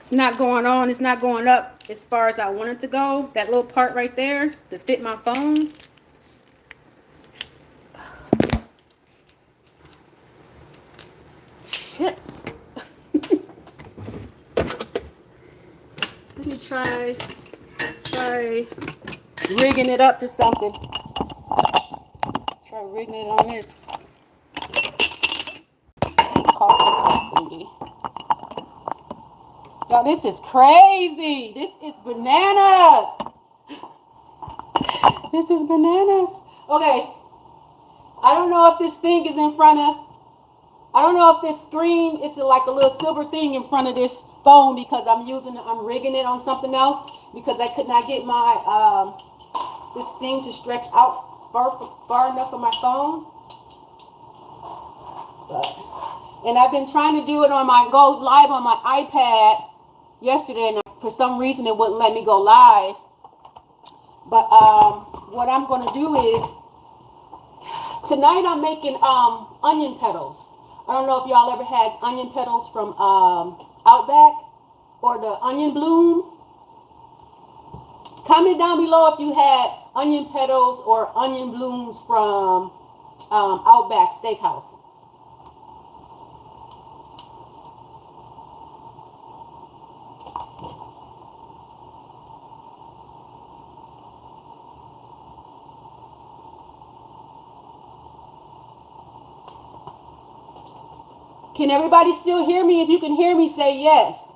It's not going on. It's not going up as far as I want it to go. That little part right there to fit my phone. Shit. Let me try rigging it up to something. Try rigging it on this coffee thingy. Y'all, this is crazy. This is bananas. This is bananas. Okay. I don't know if this thing is in front of, I don't know if this screen, it's like a little silver thing in front of this phone because I'm rigging it on something else because I could not get my, this thing to stretch out far enough for my phone. And I've been trying to do it go live on my iPad yesterday, and for some reason it wouldn't let me go live. But what I'm going to do is, tonight I'm making onion petals. I don't know if y'all ever had onion petals from Outback or the onion bloom. Comment down below if you had onion petals or onion blooms from Outback Steakhouse. Can everybody still hear me? If you can hear me, say yes.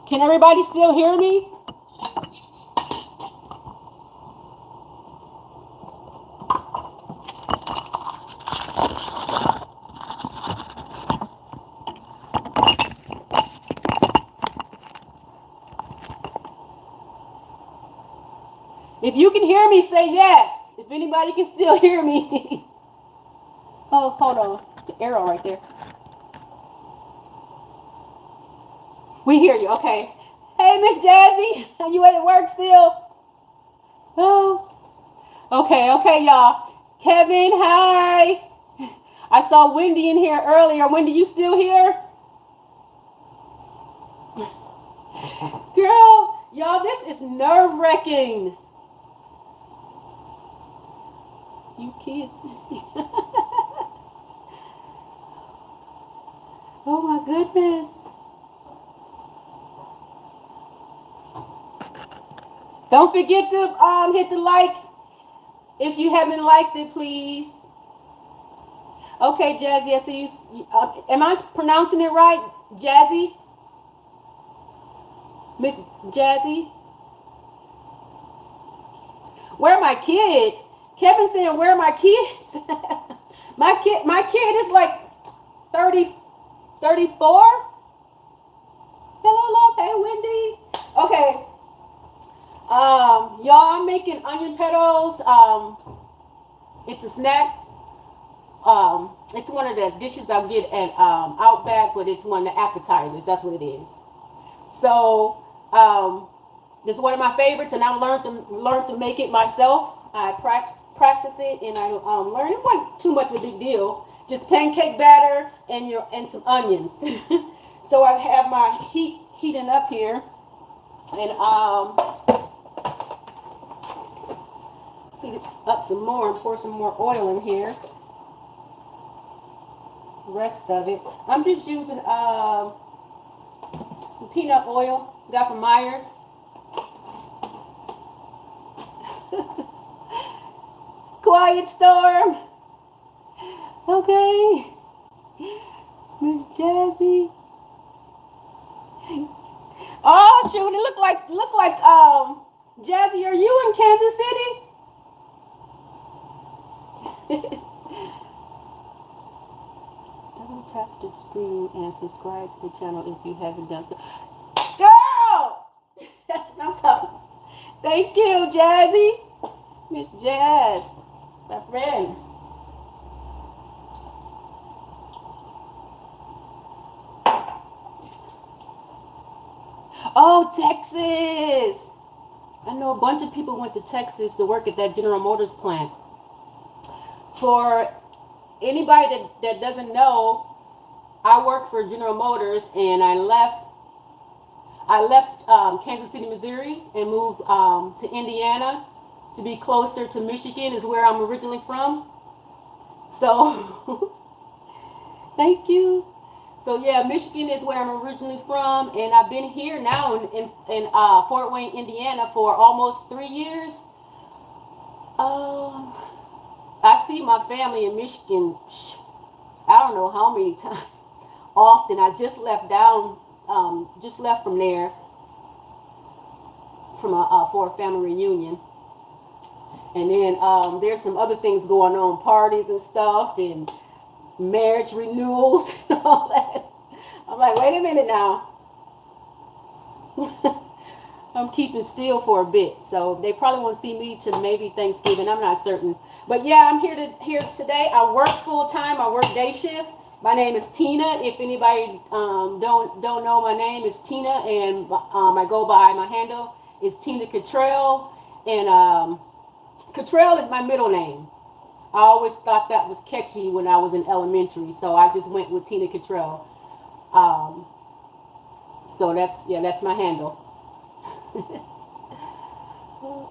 Can everybody still hear me? If you can hear me, say yes. If anybody can still hear me. Oh, hold on. The arrow right there. We hear you. Okay. Hey, Miss Jazzy. Are you at work still? Oh. Okay, y'all. Kevin, hi. I saw Wendy in here earlier. Wendy, you still here? Girl, y'all, this is nerve-wracking. You kids missing. Oh my goodness. Don't forget to hit the like if you haven't liked it, please. Okay, Jazzy, I see you. Am I pronouncing it right? Jazzy? Miss Jazzy? Where are my kids? Kevin saying, where are my kids? my kid is like 30, 34. Hello, love. Hey, Wendy. Okay. Y'all, I'm making onion petals. It's a snack. It's one of the dishes I'll get at Outback, but it's one of the appetizers. That's what it is. So, it's one of my favorites, and I learned to make it myself. I practice it, and I learned. It wasn't too much of a big deal. Just pancake batter and some onions. So I have my heating up here, and heat up some more and pour some more oil in here. The rest of it, I'm just using some peanut oil got from Myers. Quiet storm. Okay. Miss Jazzy. Oh shoot, it look like Jazzy, are you in Kansas City? Double tap the screen and subscribe to the channel if you haven't done so. Girl! That's what I'm talking about. Thank you, Jazzy. Miss Jazz. Stop ready. Oh, Texas. I know a bunch of people went to Texas to work at that General Motors plant. For anybody that doesn't know, I work for General Motors, and I left Kansas City, Missouri, and moved to Indiana to be closer to Michigan, is where I'm originally from. So, thank you. So yeah, Michigan is where I'm originally from, and I've been here now in Fort Wayne, Indiana, for almost 3 years. Um, I see my family in Michigan. I don't know how many times. Often, I just left from there for a family reunion, and then there's some other things going on, parties and stuff, and marriage renewals and all that. I'm like, wait a minute now. I'm keeping still for a bit, so they probably won't see me till maybe Thanksgiving. I'm not certain, but yeah, I'm here today. I work full time. I work day shift. My name is Tina. If anybody don't know, my name is Tina, and I go by, my handle is Tina Katrell, and Katrell is my middle name. I always thought that was catchy when I was in elementary, so I just went with Tina Katrell. Um, so that's my handle.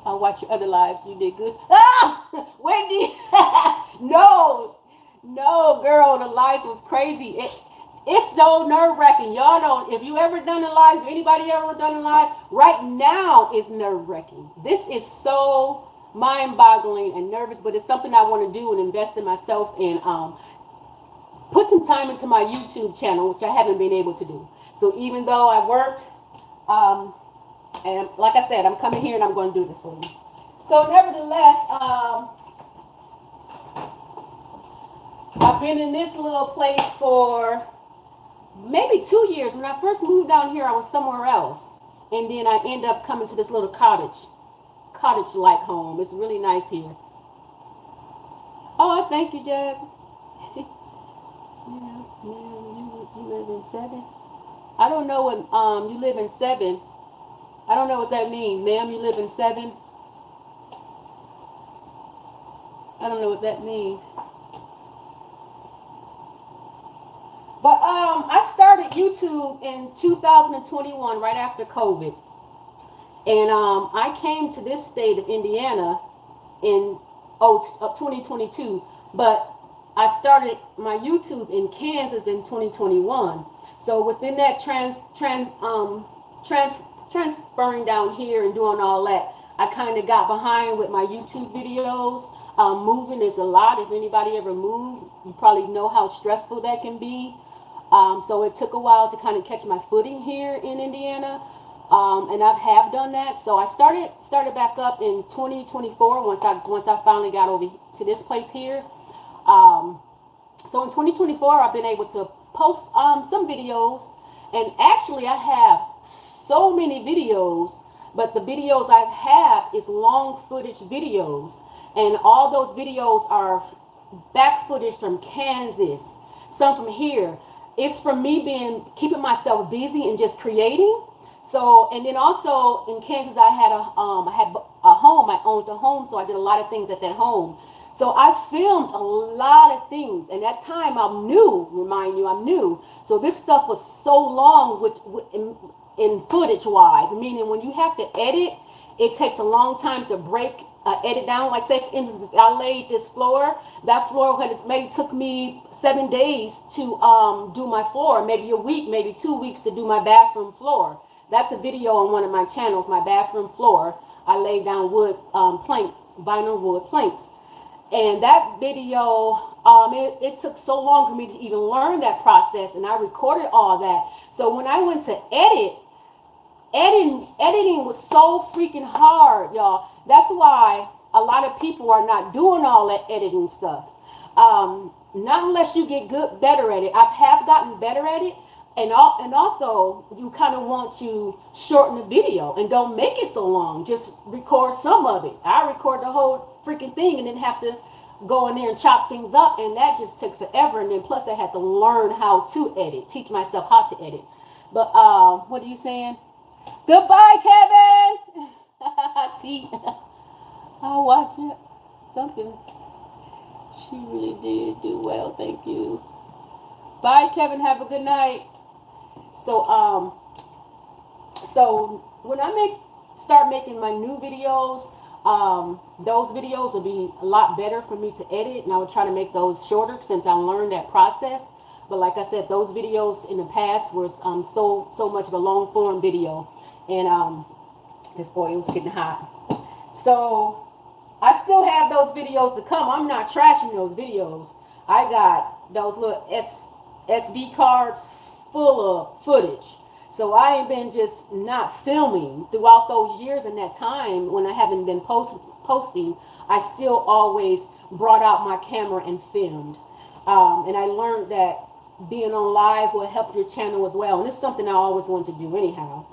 I'll watch your other lives. You did good. Ah, Wendy. No, girl. The lives was crazy. It's so nerve wracking. Y'all don't. If you ever done a live, if anybody ever done a live, right now is nerve wracking. This is so mind boggling and nervous, but it's something I want to do and invest in myself and put some time into my YouTube channel, which I haven't been able to do. So even though I worked, and like I said, I'm coming here and I'm going to do this for you. So nevertheless, I've been in this little place for maybe 2 years. When I first moved down here, I was somewhere else. And then I end up coming to this little cottage-like home. It's really nice here. Oh, thank you, Jazz. Yeah, you live in 7? I don't know what, you live in 7. I don't know what that means. Ma'am, you live in 7? I don't know what that means. But I started YouTube in 2021, right after COVID. And I came to this state of Indiana in 2022. But I started my YouTube in Kansas in 2021. So within that transferring down here and doing all that, I kind of got behind with my YouTube videos. Moving is a lot. If anybody ever moved, you probably know how stressful that can be. So it took a while to kind of catch my footing here in Indiana. And I have done that. So I started back up in 2024 once I finally got over to this place here. So in 2024, I've been able to post some videos, and actually I have so many videos, but the videos I have is long footage videos, and all those videos are back footage from Kansas, some from here. It's from me keeping myself busy and just creating. So, and then also in Kansas, I had a home. I owned a home, so I did a lot of things at that home. So I filmed a lot of things, and at that time I'm new. Remind you, I'm new. So this stuff was so long, in footage wise, meaning when you have to edit, it takes a long time to edit down. Like say for instance, if I laid this floor, that floor maybe took me 7 days to do my floor, maybe a week, maybe 2 weeks to do my bathroom floor. That's a video on one of my channels, my bathroom floor. I laid down wood planks, vinyl wood planks. And that video, it took so long for me to even learn that process, and I recorded all that. So when I went to editing was so freaking hard, y'all. That's why a lot of people are not doing all that editing stuff. Not unless you get better at it. I have gotten better at it. And also, you kind of want to shorten the video and don't make it so long. Just record some of it. I record the whole freaking thing and then have to go in there and chop things up, and that just took forever. And then plus, I had to learn how to edit, teach myself how to edit. But what are you saying? Goodbye, Kevin. I'll watch it. Something. She really did do well. Thank you. Bye, Kevin. Have a good night. So, so when I start making my new videos, those videos will be a lot better for me to edit, and I will try to make those shorter since I learned that process. But like I said, those videos in the past were so much of a long form video, and this oil's getting hot. So I still have those videos to come. I'm not trashing those videos. I got those little SD cards full of footage. So I ain't been just not filming throughout those years and that time when I haven't been posting. I still always brought out my camera and filmed. And I learned that being on live will help your channel as well. And it's something I always wanted to do anyhow.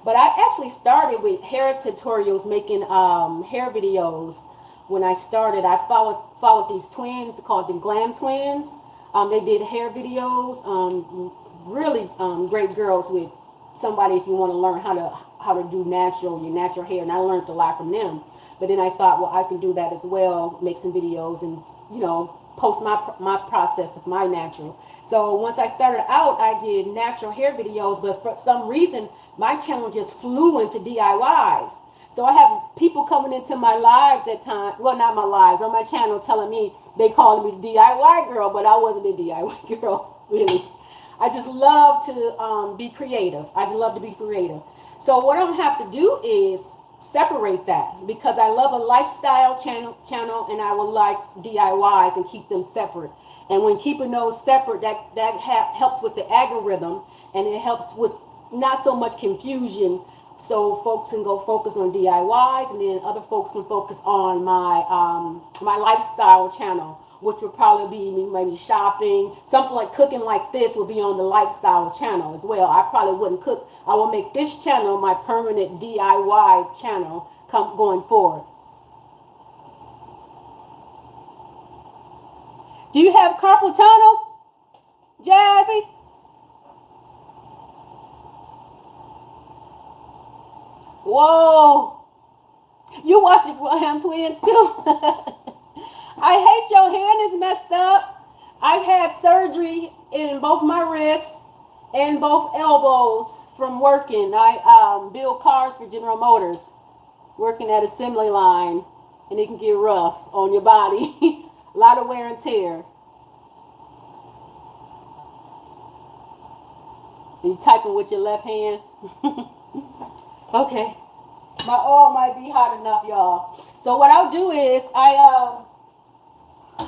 But I actually started with hair tutorials, making hair videos. When I started, I followed these twins called the Glam Twins. They did hair videos. Really great girls with somebody if you want to learn how to do your natural hair. And I learned a lot from them. But then I thought, well, I can do that as well, make some videos and, post my process of my natural. So once I started out, I did natural hair videos, but for some reason, my channel just flew into DIYs. So I have people coming into my lives at times, well, not my lives, on my channel telling me, they calling me the DIY girl, but I wasn't a DIY girl, really. I just love to be creative. I just love to be creative. So what I'm going to have to do is separate that, because I love a lifestyle channel and I would like DIYs and keep them separate. And when keeping those separate, that helps with the algorithm, and it helps with not so much confusion. So folks can go focus on DIYs, and then other folks can focus on my lifestyle channel, which would probably be maybe shopping. Something like cooking like this will be on the lifestyle channel as well. I probably wouldn't cook. I will make this channel my permanent DIY channel going forward. Do you have carpal tunnel, Jazzy? Whoa. You watch the Graham Twins too? I hate your hand is messed up. I've had surgery in both my wrists and both elbows from working. I build cars for General Motors, working at assembly line, and it can get rough on your body. A lot of wear and tear. You typing with your left hand? Okay. My oil might be hot enough, y'all. So what I'll do is I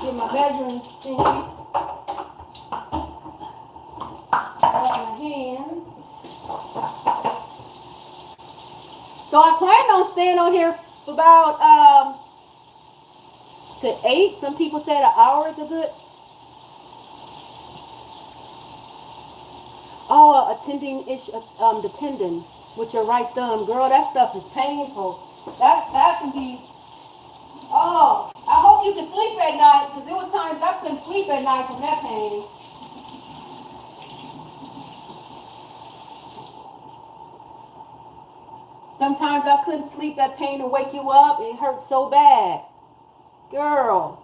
get my measuring thingies. Wash my hands. So I plan on staying on here for about to 8. Some people said an hour is a good. Oh, the tendon with your right thumb, girl. That stuff is painful. That can be. Oh, I hope you can sleep at night, because there was times I couldn't sleep at night from that pain. Sometimes I couldn't sleep. That pain to wake you up. It hurt so bad, girl.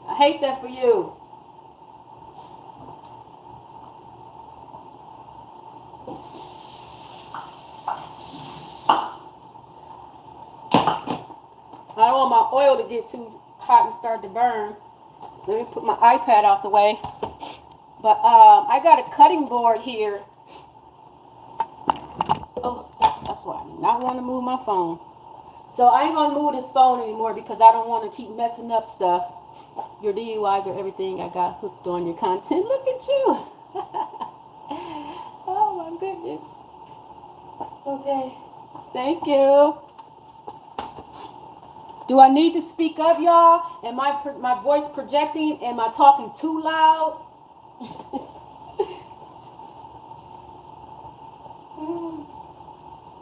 I hate that for you. I don't want my oil to get too hot and start to burn. Let me put my iPad out the way. But I got a cutting board here. Oh, that's why I do not want to move my phone. So I ain't going to move this phone anymore, because I don't want to keep messing up stuff. Your DUIs are everything. I got hooked on your content. Look at you. Oh, my goodness. Okay. Thank you. Do I need to speak up, y'all? Am my voice projecting? Am I talking too loud?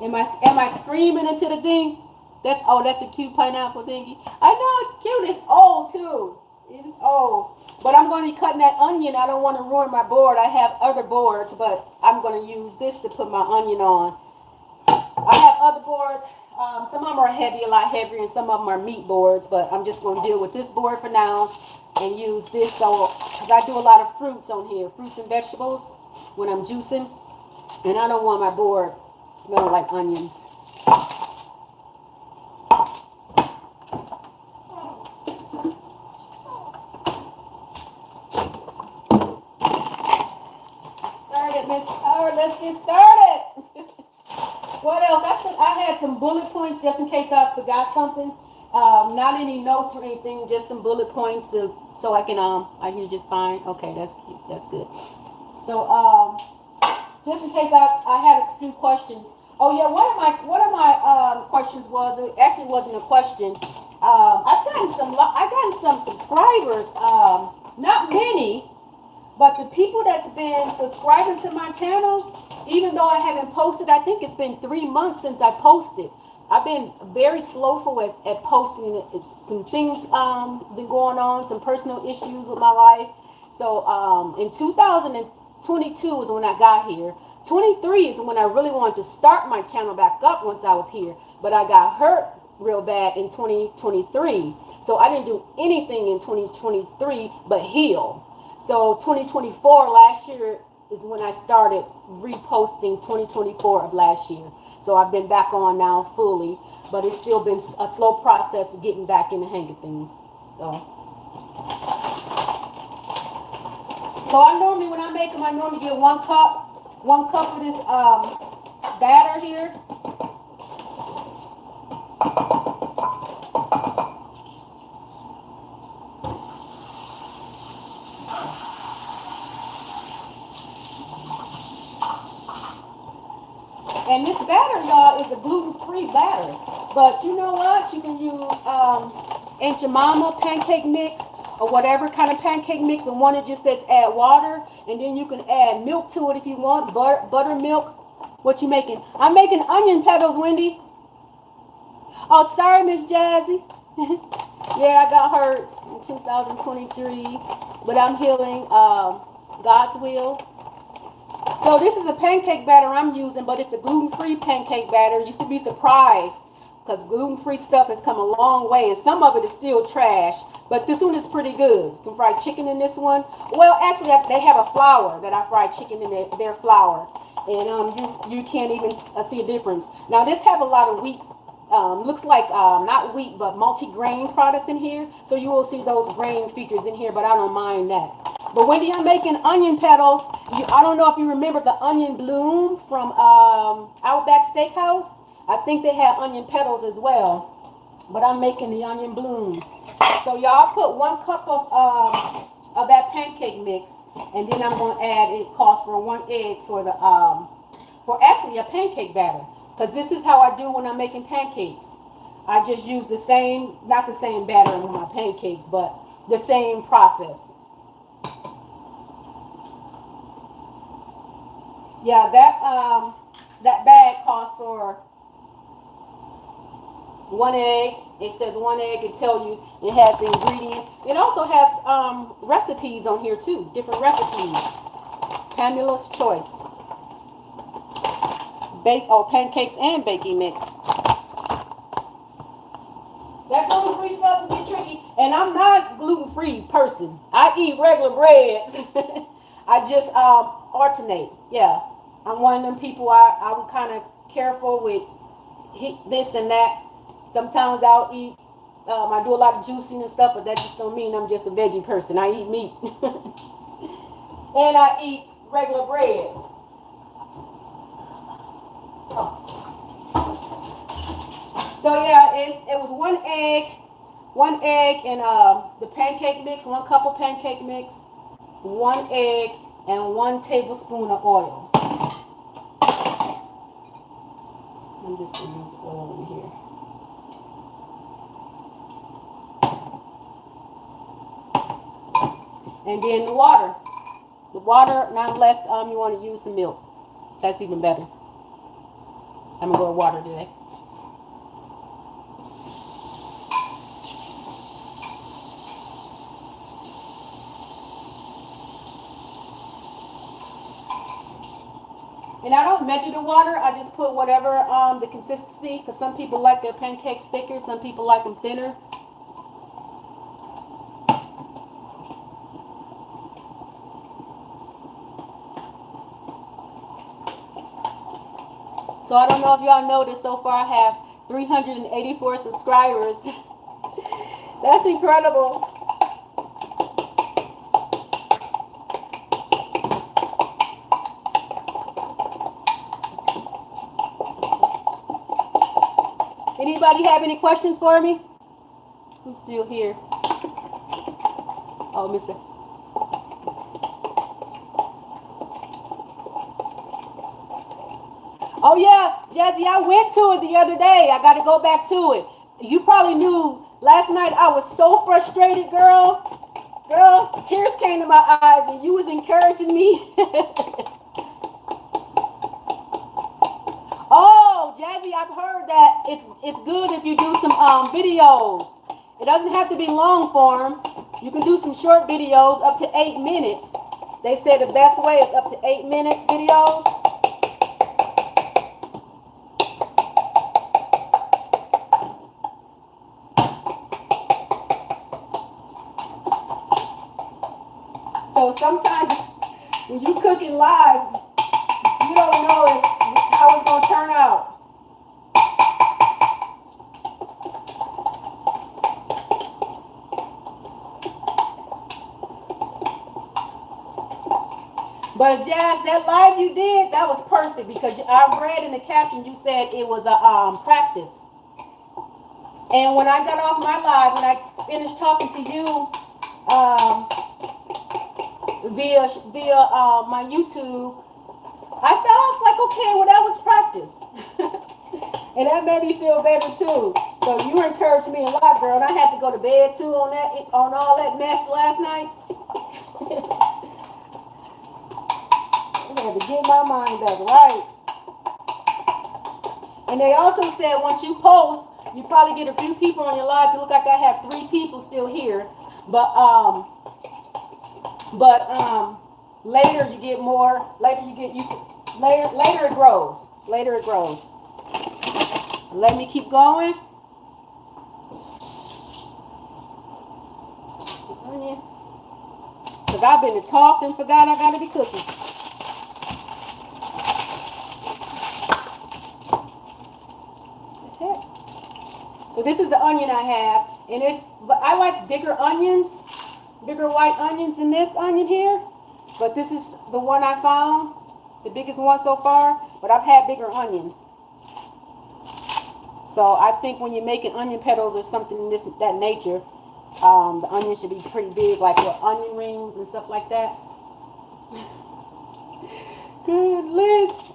Am I screaming into the thing? That's a cute pineapple thingy. I know it's cute. It's old too. It is old. But I'm going to be cutting that onion. I don't want to ruin my board. I have other boards, but I'm going to use this to put my onion on. I have other boards. Some of them are heavy, a lot heavier, and some of them are meat boards. But I'm just going to deal with this board for now and use this. So, because I do a lot of fruits on here, fruits and vegetables when I'm juicing, and I don't want my board smelling like onions. Let's get started. What else? I had some bullet points just in case I forgot something. Not any notes or anything, just some bullet points so I can I hear just fine. Okay, that's cute. That's good. So just in case I had a few questions. Oh yeah, one of my questions was, it actually wasn't a question. I gotten some subscribers. Not many. But the people that's been subscribing to my channel, even though I haven't posted, I think it's been 3 months since I posted. I've been very slowful at posting. Some things been going on, some personal issues with my life. So in 2022 is when I got here. 23 is when I really wanted to start my channel back up once I was here. But I got hurt real bad in 2023. So I didn't do anything in 2023 but heal. So 2024, last year, is when I started reposting 2024 of last year. So I've been back on now fully, but it's still been a slow process of getting back in the hang of things. So I normally, when I make them, I normally get 1 cup of this batter here. And this batter, y'all, is a gluten-free batter. But you know what? You can use Aunt Jemima pancake mix or whatever kind of pancake mix. And one that just says add water. And then you can add milk to it if you want, buttermilk. What you making? I'm making onion petals, Wendy. Oh, sorry, Miss Jazzy. Yeah, I got hurt in 2023. But I'm healing. God's will. So this is a pancake batter I'm using, but it's a gluten-free pancake batter. You should be surprised because gluten-free stuff has come a long way, and some of it is still trash. But this one is pretty good. You can fry chicken in this one. Well, actually, they have a flour that I fry chicken in their flour, and you can't even see a difference. Now this have a lot of wheat. Looks like not wheat, but multi-grain products in here. So you will see those grain features in here, but I don't mind that. But Wendy, I'm making onion petals. I don't know if you remember the onion bloom from Outback Steakhouse. I think they have onion petals as well. But I'm making the onion blooms. So y'all put 1 cup of that pancake mix, and then I'm going to add, it calls for 1 egg for the for actually a pancake batter. Because this is how I do when I'm making pancakes. I just use the same, not the same batter in my pancakes, but the same process. Yeah, that bag costs for 1 egg. It says 1 egg. It tells you it has the ingredients. It also has recipes on here too, different recipes. Pamela's Choice. Pancakes and baking mix. That gluten-free stuff can be tricky, and I'm not a gluten-free person. I eat regular bread. I just alternate. Yeah, I'm one of them people. I'm kind of careful with this and that. Sometimes I'll eat. I do a lot of juicing and stuff, but that just don't mean I'm just a veggie person. I eat meat, and I eat regular bread. So yeah, it was 1 egg and the pancake mix, 1 cup of pancake mix, 1 egg, and 1 tablespoon of oil. I'm just gonna use oil in here. And then the water. The water, not unless you want to use some milk. That's even better. I'm gonna go with water today. And I don't measure the water. I just put whatever the consistency, because some people like their pancakes thicker, some people like them thinner. So I don't know if y'all noticed, so far I have 384 subscribers. That's incredible. Anybody have any questions for me? Who's still here? Oh, Mr. Oh yeah, Jazzy, I went to it the other day. I got to go back to it. You probably knew last night I was so frustrated, girl. Girl, tears came to my eyes and you was encouraging me. Oh, Jazzy, I've heard that it's good if you do some videos. It doesn't have to be long form. You can do some short videos up to 8 minutes. They say the best way is up to 8 minutes videos. So sometimes when you cooking live, you don't know how it's going to turn out. But Jazz, that live you did, that was perfect, because I read in the caption you said it was a practice. And when I got off my live, when I finished talking to you via my YouTube, I thought, I was like, okay, well, that was practice. And that made me feel better too. So you encouraged me a lot, girl. And I had to go to bed too on all that mess last night. I had to get my mind back right. And they also said once you post, you probably get a few people on your live to look like I have 3 people still here. But later you get more. Later you get used to. Later it grows. Later it grows. Let me keep going. Because I've been to talk and forgot I got to be cooking. Okay. So this is the onion I have. But I like bigger onions, bigger white onions than this onion here. But this is the one I found, the biggest one so far. But I've had bigger onions. So I think when you're making onion petals or something in that nature, the onion should be pretty big, like with onion rings and stuff like that. Goodness.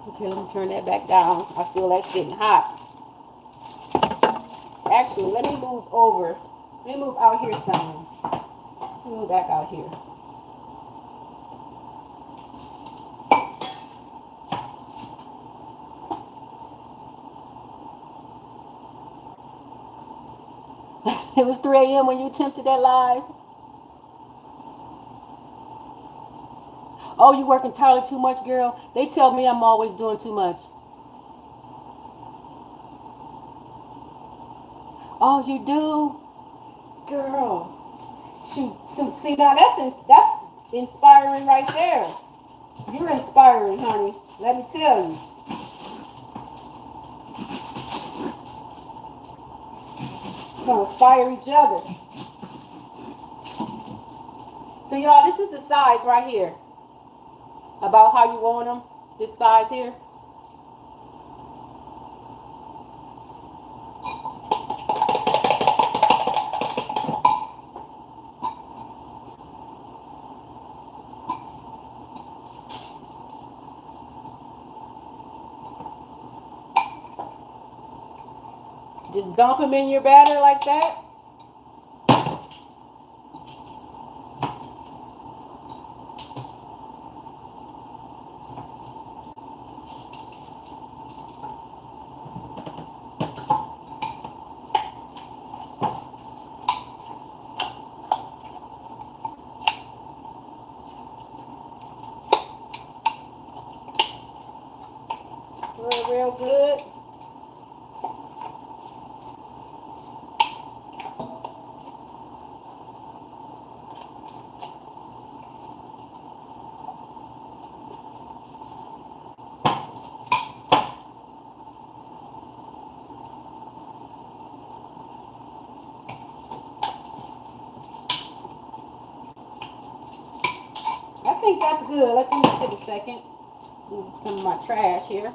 Okay, let me turn that back down. I feel that's getting hot. Actually, let me move over. Let me move out here some. Let me move back out here. It was 3 a.m. when you attempted that live. Oh, you work entirely too much, girl? They tell me I'm always doing too much. Oh, you do? Girl. Shoot. See, now that's inspiring right there. You're inspiring, honey. Let me tell you. We're going to inspire each other. So, y'all, this is the size right here. About how you want them. This size here. Just dump them in your batter like that. real good. I think that's good. Let me sit a second. Move some of my trash here.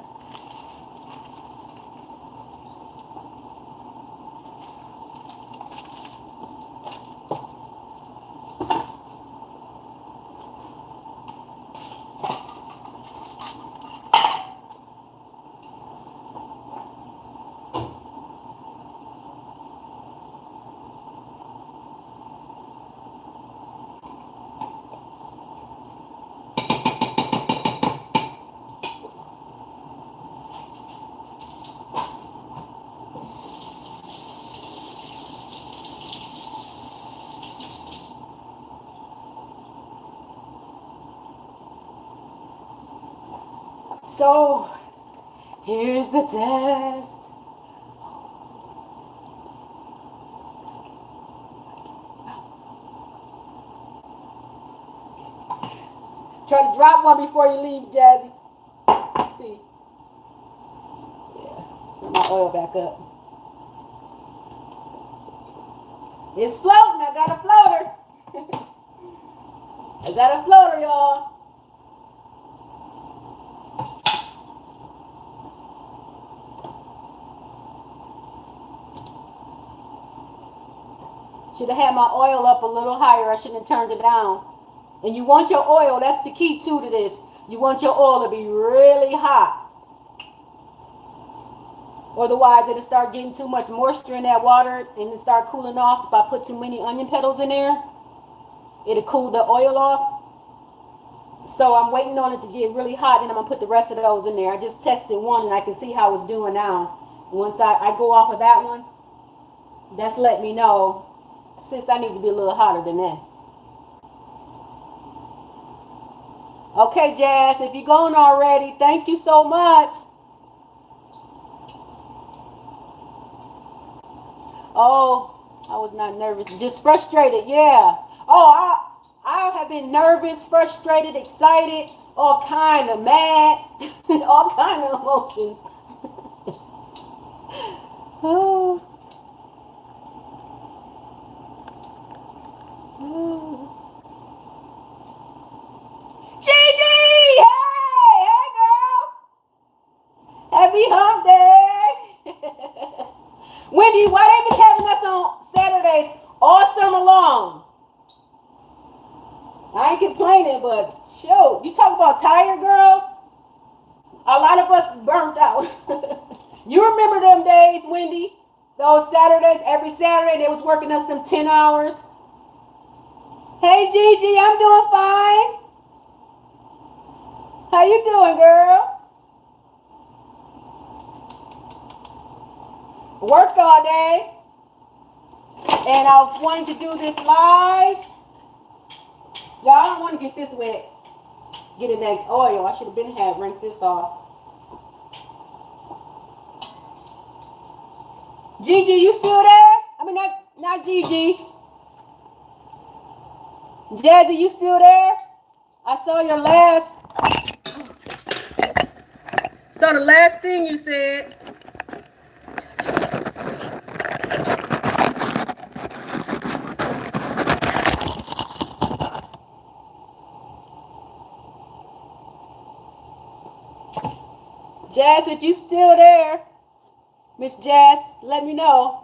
So here's the test. Try to drop one before you leave, Jazzy. Let's see. Yeah, turn my oil back up. It's floating. I got a floater. I got a floater, y'all. Should have had my oil up a little higher. I shouldn't have turned it down. And you want your oil, that's the key too to this. You want your oil to be really hot. Otherwise, it'll start getting too much moisture in that water and it start cooling off. If I put too many onion petals in there, it'll cool the oil off. So I'm waiting on it to get really hot and I'm going to put the rest of those in there. I just tested one and I can see how it's doing now. Once I go off of that one, that's let me know, sis, I need to be a little hotter than that. Okay, Jazz, if you're going already, thank you so much. Oh, I was not nervous, just frustrated, yeah. Oh, I have been nervous, frustrated, excited, all kind of mad, all kind of emotions. Oh. Oh. Gigi! Hey girl! Happy hump day! Wendy, why they been having us on Saturdays all summer long? I ain't complaining, but shoot, you talk about tired, girl? A lot of us burnt out. You remember them days, Wendy? Those Saturdays, every Saturday, they was working us them 10 hours. Hey, Gigi, I'm doing fine. How you doing, girl? Worked all day. And I wanted to do this live. Y'all, I don't want to get this wet. Get in that oil. I should have been had rinse this off. Gigi, you still there? I mean, not Gigi. Jazzy, you still there? I saw your last. So the last thing you said. Jazz, if you still there, Miss Jazz, let me know.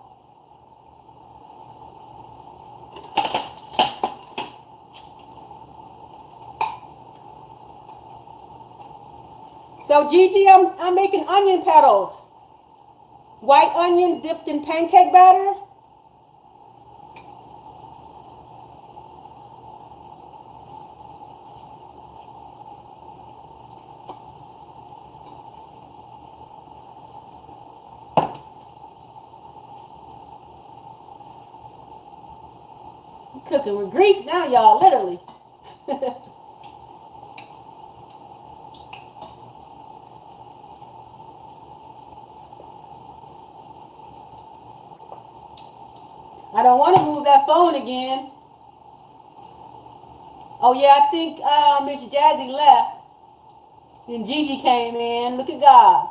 So Gigi, I'm making onion petals. White onion dipped in pancake batter. I'm cooking with grease now, y'all, literally. I don't want to move that phone again. Oh yeah, I think Miss Jazzy left. Then Gigi came in. Look at God.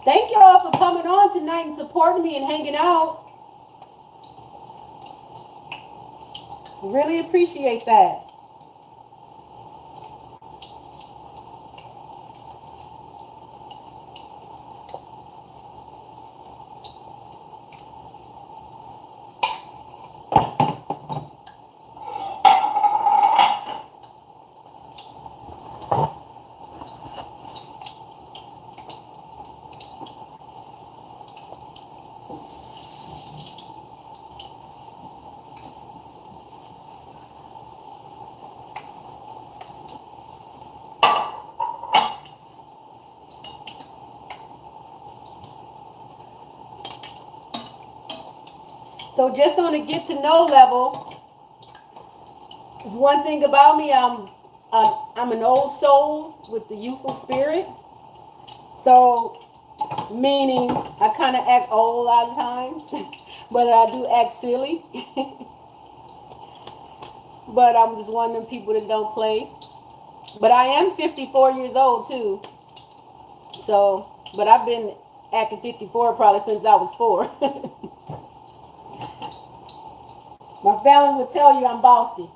Thank y'all for coming on tonight and supporting me and hanging out. Really appreciate that. So just on a get to know level, there's one thing about me. I'm an old soul with the youthful spirit. So meaning I kind of act old a lot of times, but I do act silly. But I'm just one of them people that don't play. But I am 54 years old too. So, but I've been acting 54 probably since I was 4. My family would tell you I'm bossy.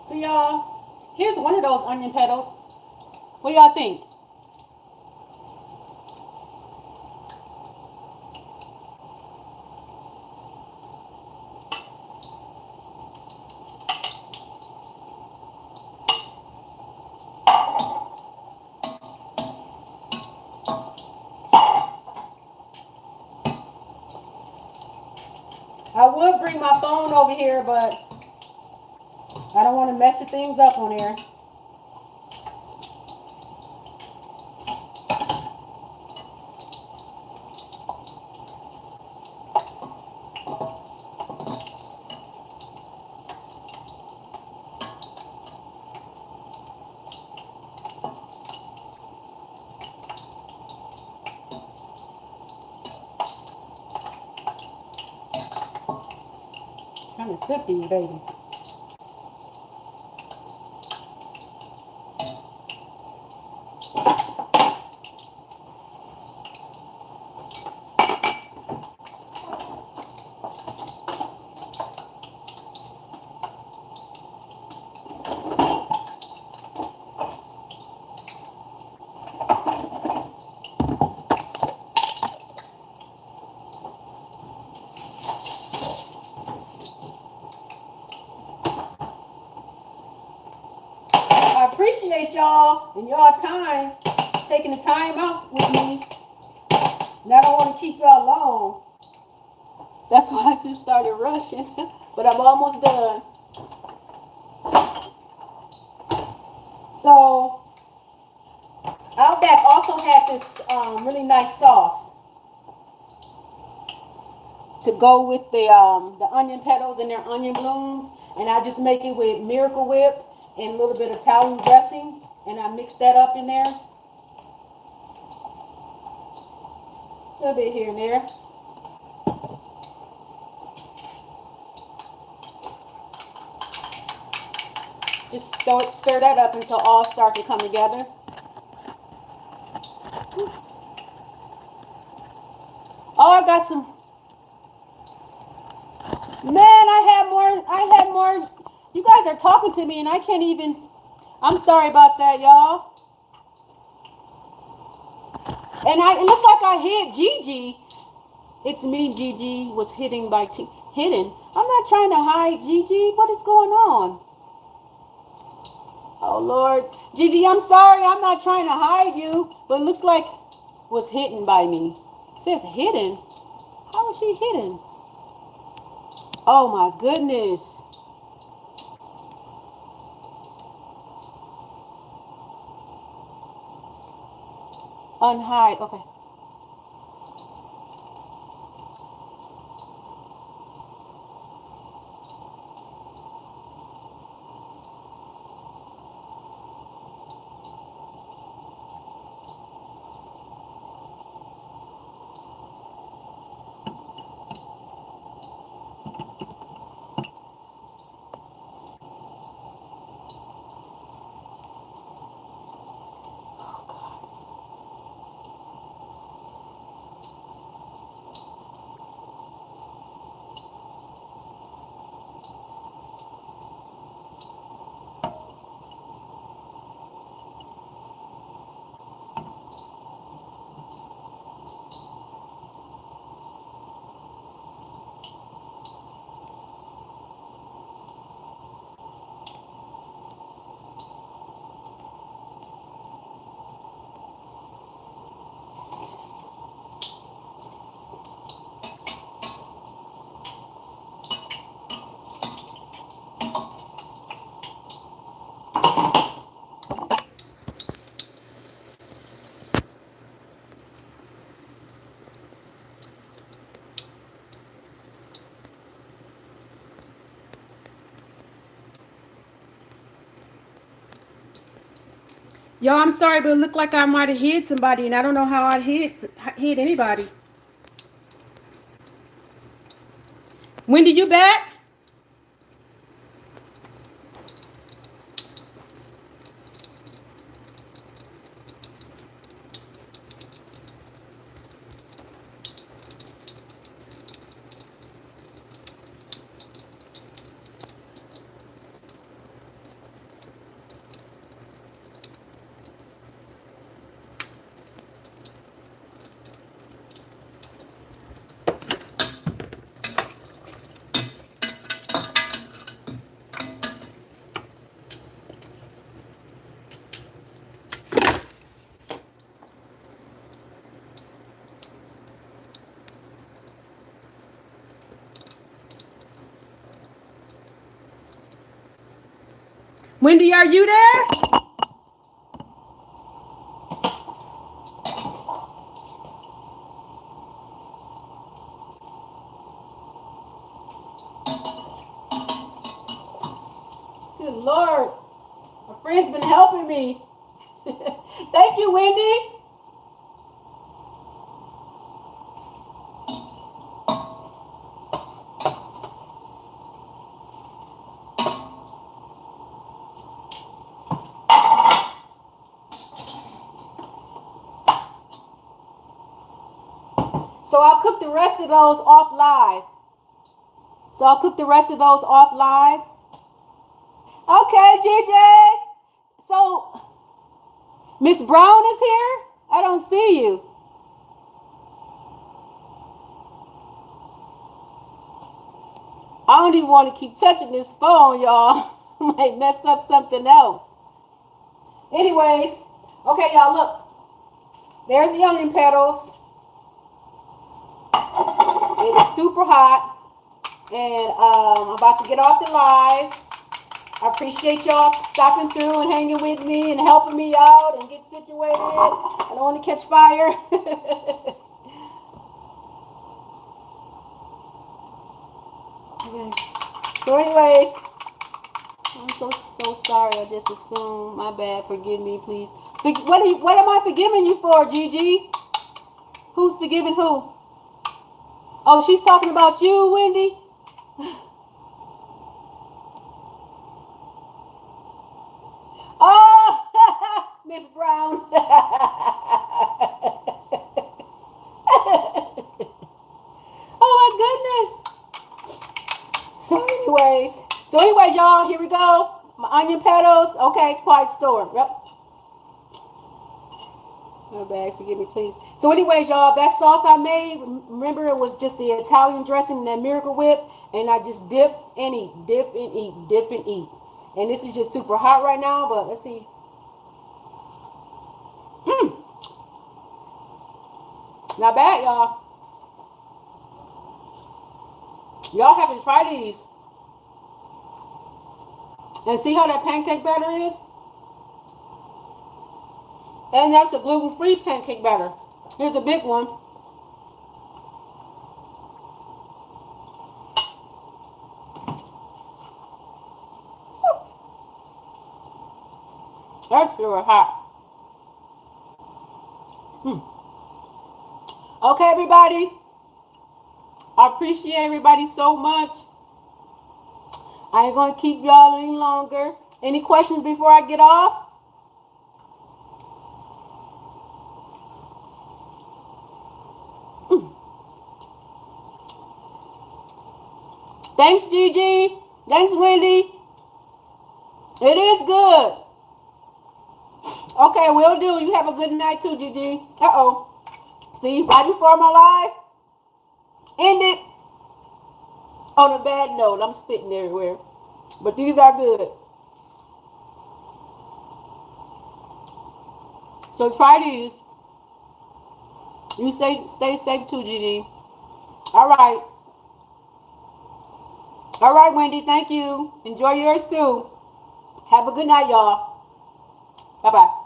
So y'all, here's one of those onion petals. What do y'all think? I would bring my phone over here, but I don't want to mess things up on here. Trying to cook these babies. I appreciate y'all and y'all time, taking the time out with me. And I don't want to keep y'all long. That's why I just started rushing. But I'm almost done. So Outback also had this really nice sauce to go with the onion petals and their onion blooms. And I just make it with Miracle Whip and a little bit of Italian dressing. And I mix that up in there. A little bit here and there. Just stir that up until all start to come together. Oh, I got some. Man, I had more. You guys are talking to me and I can't even. I'm sorry about that, y'all. And it looks like I hit Gigi. It's me, Gigi, was hidden by hidden. I'm not trying to hide, Gigi. What is going on? Oh, Lord. Gigi, I'm sorry. I'm not trying to hide you. But it looks like was hidden by me. It says hidden. How is she hidden? Oh, my goodness. Unhide. Okay. Yo, I'm sorry, but it looked like I might have hit somebody, and I don't know how I hit anybody. When did you back? Wendy, are you there? Good Lord. My friend's been helping me. Thank you, Wendy. So I'll cook the rest of those off live. Okay, JJ. So Miss Brown is here? I don't see you. I don't even want to keep touching this phone, y'all. Might mess up something else. Anyways, okay, y'all, look. There's the onion petals. It is super hot. And I'm about to get off the live. I appreciate y'all stopping through and hanging with me and helping me out and get situated. I don't want to catch fire. Okay. So anyways, I'm so sorry. I just assumed. My bad. Forgive me, please. What am I forgiving you for, Gigi? Who's forgiving who? Oh, she's talking about you, Wendy? Oh, Miss Brown. Oh my goodness. So anyways, y'all, here we go. My onion petals. Okay, quiet storm. Yep. My bad, forgive me, please. So, anyways, y'all, that sauce I made, remember it was just the Italian dressing, that Miracle Whip, and I just dip and eat, dip and eat, dip and eat. And this is just super hot right now, but let's see. Mmm, not bad, y'all. Y'all have to try these and see how that pancake batter is. And that's the gluten-free pancake batter. Here's a big one. That's really hot. Mm. Okay, everybody. I appreciate everybody so much. I ain't gonna keep y'all any longer. Any questions before I get off? Mm. Thanks, Gigi. Thanks, Wendy. It is good. Okay, will do. You have a good night too, Gigi. Uh-oh. See, right before my live ended on a bad note. I'm spitting everywhere. But these are good. So try these. You stay safe too, Gigi. All right. All right, Wendy. Thank you. Enjoy yours too. Have a good night, y'all. Bye-bye.